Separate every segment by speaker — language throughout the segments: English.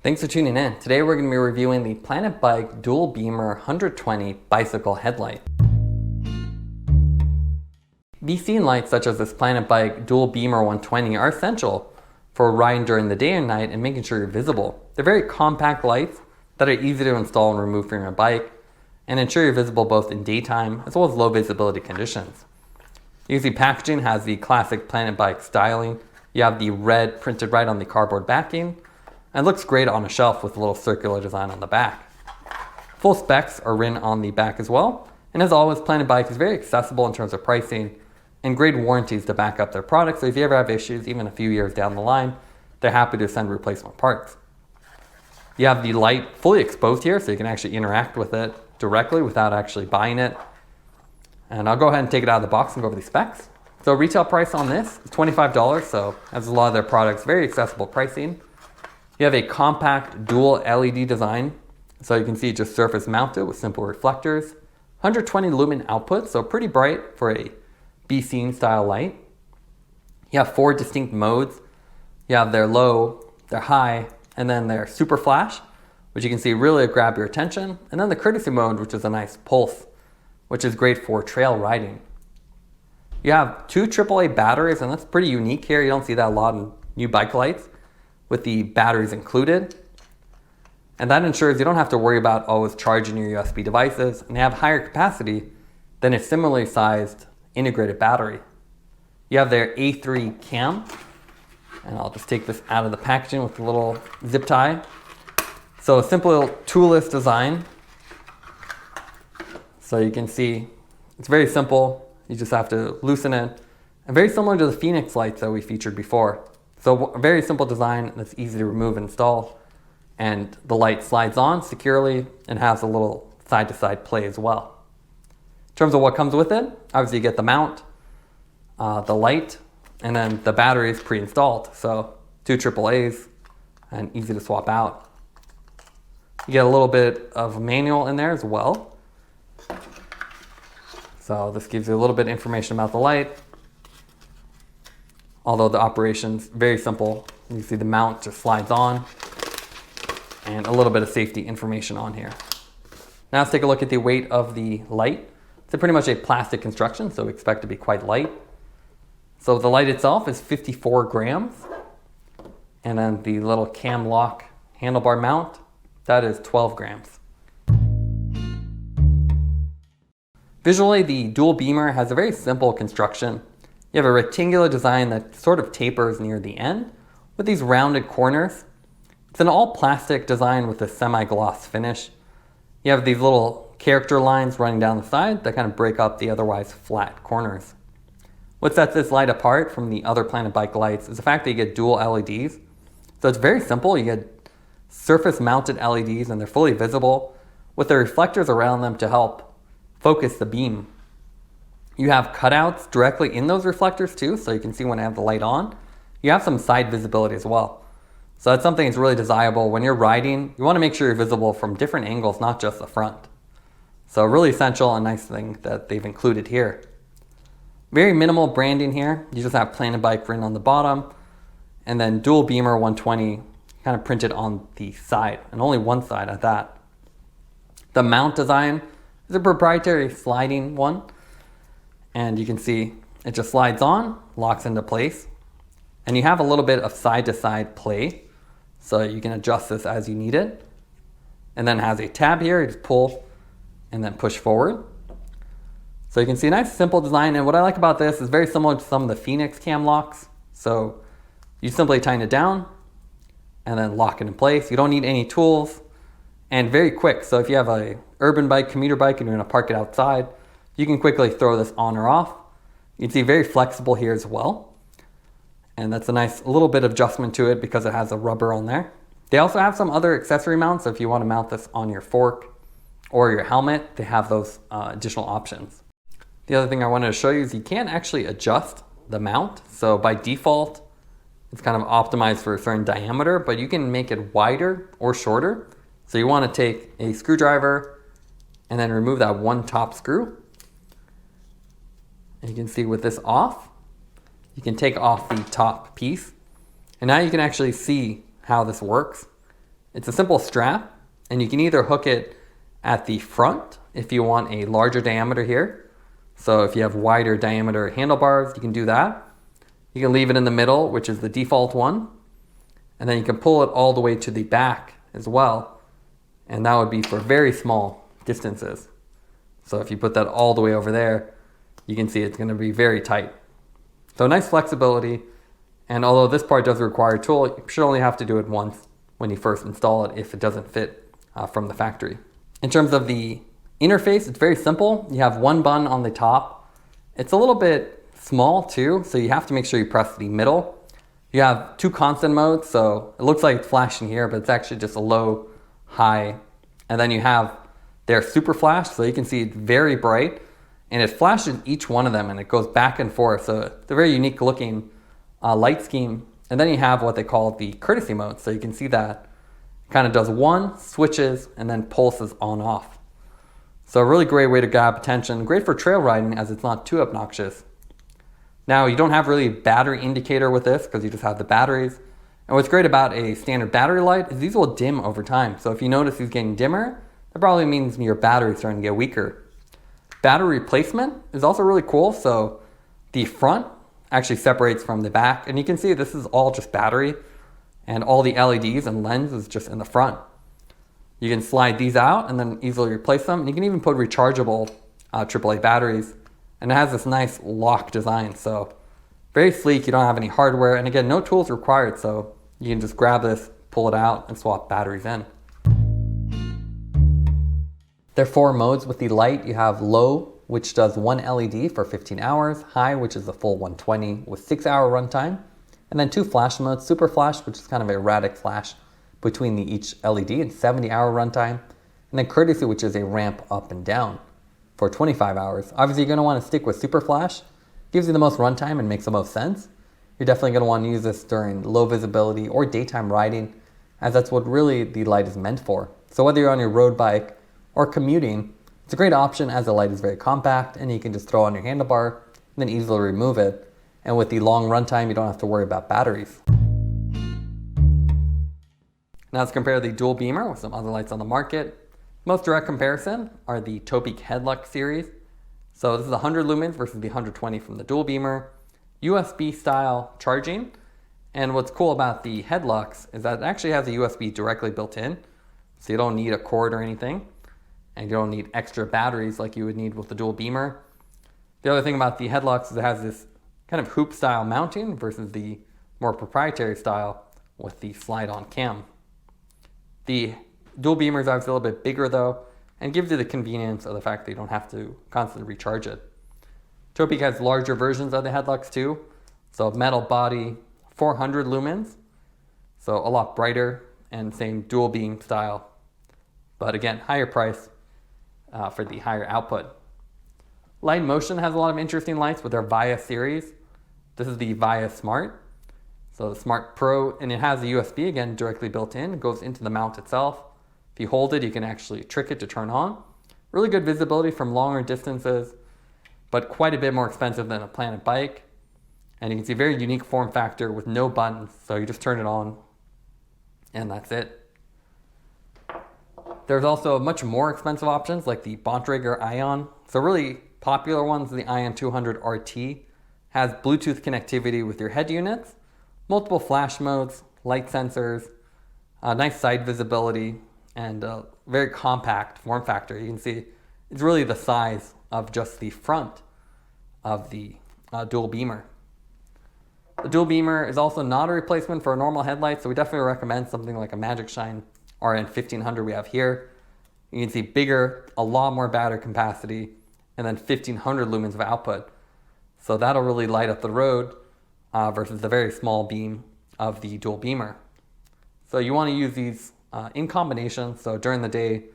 Speaker 1: Thanks for tuning in. Today we're going to be reviewing the Planet Bike Dual Beamer 120 Bicycle Headlight. BC lights such as this Planet Bike Dual Beamer 120 are essential for riding during the day and night and making sure you're visible. They're very compact lights that are easy to install and remove from your bike and ensure you're visible both in daytime as well as low visibility conditions. You can see packaging has the classic Planet Bike styling. You have the red printed right on the cardboard backing. And it looks great on a shelf with a little circular design on the back. Full specs are written on the back as well. And as always, Planet Bike is very accessible in terms of pricing and great warranties to back up their products. So if you ever have issues, even a few years down the line, they're happy to send replacement parts. You have the light fully exposed here, so you can actually interact with it directly without actually buying it. And I'll go ahead and take it out of the box and go over the specs. So retail price on this is $25, so as a lot of their products, very accessible pricing. You have a compact dual LED design, so you can see just surface mounted with simple reflectors. 120 lumen output, so pretty bright for a B-scene style light. You have 4 distinct modes. You have their low, their high, and then their Superflash, which you can see really grab your attention. And then the courtesy mode, which is a nice pulse, which is great for trail riding. You have 2 AAA batteries, and that's pretty unique here. You don't see that a lot in new bike lights, with the batteries included. And that ensures you don't have to worry about always charging your USB devices, and they have higher capacity than a similarly sized integrated battery. You have their A3 cam, and I'll just take this out of the packaging with a little zip tie. So a simple toolless design. So you can see it's very simple. You just have to loosen it. And very similar to the Fenix lights that we featured before. So a very simple design that's easy to remove and install, and the light slides on securely and has a little side-to-side play as well. In terms of what comes with it, obviously you get the mount, the light, and then the battery is pre-installed. So 2 AAAs and easy to swap out. You get a little bit of a manual in there as well. So this gives you a little bit of information about the light. Although the operation's very simple. You see the mount just slides on, and a little bit of safety information on here. Now let's take a look at the weight of the light. It's pretty much a plastic construction, so we expect to be quite light. So the light itself is 54 grams. And then the little cam lock handlebar mount, that is 12 grams. Visually, the dual beamer has a very simple construction. You have a rectangular design that sort of tapers near the end with these rounded corners. It's an all plastic design with a semi-gloss finish. You have these little character lines running down the side that kind of break up the otherwise flat corners. What sets this light apart from the other Planet Bike lights is the fact that you get dual LEDs. So it's very simple. You get surface mounted LEDs and they're fully visible with the reflectors around them to help focus the beam. You have cutouts directly in those reflectors too, so you can see when I have the light on. You have some side visibility as well. So that's something that's really desirable. When you're riding, you want to make sure you're visible from different angles, not just the front. So really essential and nice thing that they've included here. Very minimal branding here. You just have Planet Bike written on the bottom, and then Dual Beamer 120 kind of printed on the side, and only one side at that. The mount design is a proprietary sliding one. And you can see it just slides on, locks into place. And you have a little bit of side-to-side play, so you can adjust this as you need it. And then it has a tab here, you just pull and then push forward. So you can see a nice simple design, and what I like about this is very similar to some of the Fenix cam locks. So you simply tighten it down and then lock it in place. You don't need any tools, and very quick. So if you have a urban bike, commuter bike, and you're gonna park it outside, you can quickly throw this on or off. You can see very flexible here as well. And that's a nice little bit of adjustment to it because it has a rubber on there. They also have some other accessory mounts. So if you want to mount this on your fork or your helmet, they have those additional options. The other thing I wanted to show you is you can actually adjust the mount. So by default, it's kind of optimized for a certain diameter, but you can make it wider or shorter. So you want to take a screwdriver and then remove that one top screw. And you can see with this off, you can take off the top piece. And now you can actually see how this works. It's a simple strap, and you can either hook it at the front if you want a larger diameter here. So if you have wider diameter handlebars, you can do that. You can leave it in the middle, which is the default one. And then you can pull it all the way to the back as well. And that would be for very small distances. So if you put that all the way over there, you can see it's going to be very tight. So nice flexibility. And although this part does require a tool, you should only have to do it once when you first install it if it doesn't fit from the factory. In terms of the interface, it's very simple. You have one button on the top. It's a little bit small too, so you have to make sure you press the middle. You have two constant modes, so it looks like it's flashing here, but it's actually just a low, high. And then you have their super flash, so you can see it's very bright, and it flashes each one of them and it goes back and forth. So it's a very unique looking light scheme. And then you have what they call the courtesy mode. So you can see that it kind of does one, switches, and then pulses on off. So a really great way to grab attention. Great for trail riding as it's not too obnoxious. Now you don't have really a battery indicator with this because you just have the batteries. And what's great about a standard battery light is these will dim over time. So if you notice these getting dimmer, that probably means your battery is starting to get weaker. Battery replacement is also really cool. So the front actually separates from the back, and you can see this is all just battery, and all the LEDs and lens is just in the front. You can slide these out and then easily replace them, and you can even put rechargeable AAA batteries, and it has this nice lock design, so very sleek. You don't have any hardware, and again, no tools required, so you can just grab this, pull it out, and swap batteries in. There are 4 modes with the light. You have low, which does 1 LED for 15 hours, high, which is the full 120 with 6-hour runtime, and then 2 flash modes, super flash, which is kind of erratic flash between each LED, and 70-hour runtime, and then courtesy, which is a ramp up and down for 25 hours. Obviously, you're going to want to stick with super flash. Gives you the most runtime and makes the most sense. You're definitely going to want to use this during low visibility or daytime riding, as that's what really the light is meant for. So whether you're on your road bike or commuting, it's a great option as the light is very compact and you can just throw on your handlebar and then easily remove it. And with the long runtime, you don't have to worry about batteries. Now let's compare the dual beamer with some other lights on the market. Most direct comparison are the Topeak Headlux series. So this is 100 lumens versus the 120 from the dual beamer. USB style charging. And what's cool about the Headlux is that it actually has a USB directly built in. So you don't need a cord or anything. And you don't need extra batteries like you would need with the dual beamer. The other thing about the Headlux is it has this kind of hoop style mounting versus the more proprietary style with the slide on cam. The dual beamer is obviously a little bit bigger though, and gives you the convenience of the fact that you don't have to constantly recharge it. Topeak has larger versions of the Headlux too. So metal body, 400 lumens. So a lot brighter and same dual beam style. But again, higher price for the higher output. Light Motion has a lot of interesting lights with their Via series. This is the Via Smart. So the Smart Pro, and it has a USB again directly built in. It goes into the mount itself. If you hold it, you can actually trick it to turn on. Really good visibility from longer distances, but quite a bit more expensive than a Planet bike. And you can see very unique form factor with no buttons. So you just turn it on and that's it. There's also much more expensive options like the Bontrager Ion. So really popular ones, the Ion 200 RT, has Bluetooth connectivity with your head units, multiple flash modes, light sensors, nice side visibility, and a very compact form factor. You can see it's really the size of just the front of the dual beamer. The dual beamer is also not a replacement for a normal headlight, so we definitely recommend something like a Magicshine RN 1500 we have here. You can see bigger, a lot more battery capacity, and then 1500 lumens of output. So that'll really light up the road versus the very small beam of the dual beamer. So you want to use these in combination. So during the day,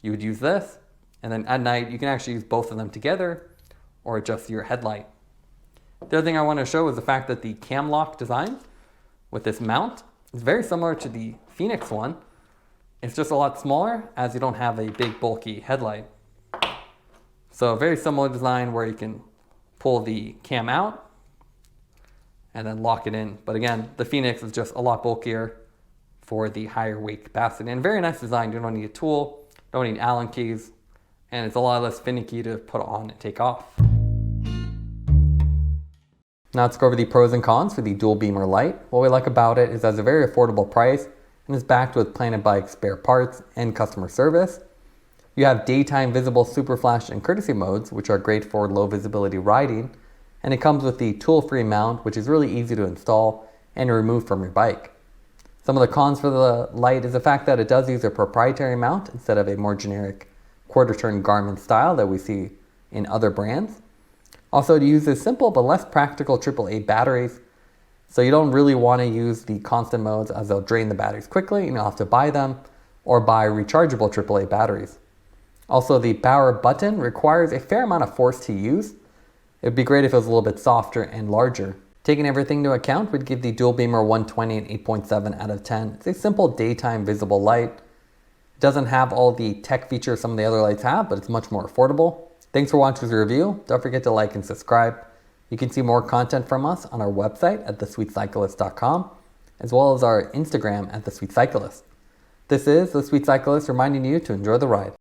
Speaker 1: you would use this, and then at night, you can actually use both of them together or adjust your headlight. The other thing I want to show is the fact that the cam lock design with this mount is very similar to the Fenix one. It's just a lot smaller as you don't have a big bulky headlight. So a very similar design where you can pull the cam out and then lock it in. But again, the Fenix is just a lot bulkier for the higher weight capacity. And very nice design. You don't need a tool, don't need Allen keys, and it's a lot less finicky to put on and take off. Now let's go over the pros and cons for the dual beamer light. What we like about it is it has a very affordable price and is backed with Planet Bike spare parts and customer service. You have daytime visible Superflash and Courtesy modes, which are great for low visibility riding, and it comes with the tool-free mount, which is really easy to install and remove from your bike. Some of the cons for the light is the fact that it does use a proprietary mount instead of a more generic quarter-turn Garmin style that we see in other brands. Also, it uses simple but less practical AAA batteries, so you don't really want to use the constant modes as they'll drain the batteries quickly and you'll have to buy them or buy rechargeable AAA batteries. Also, the power button requires a fair amount of force to use. It'd be great if it was a little bit softer and larger. Taking everything into account, we'd give the dual beamer 120 and 8.7 out of 10. It's a simple daytime visible light. It doesn't have all the tech features some of the other lights have, but it's much more affordable. Thanks for watching this review. Don't forget to like and subscribe. You can see more content from us on our website at thesweetcyclist.com, as well as our Instagram at thesweetcyclist. This is The Sweet Cyclist reminding you to enjoy the ride.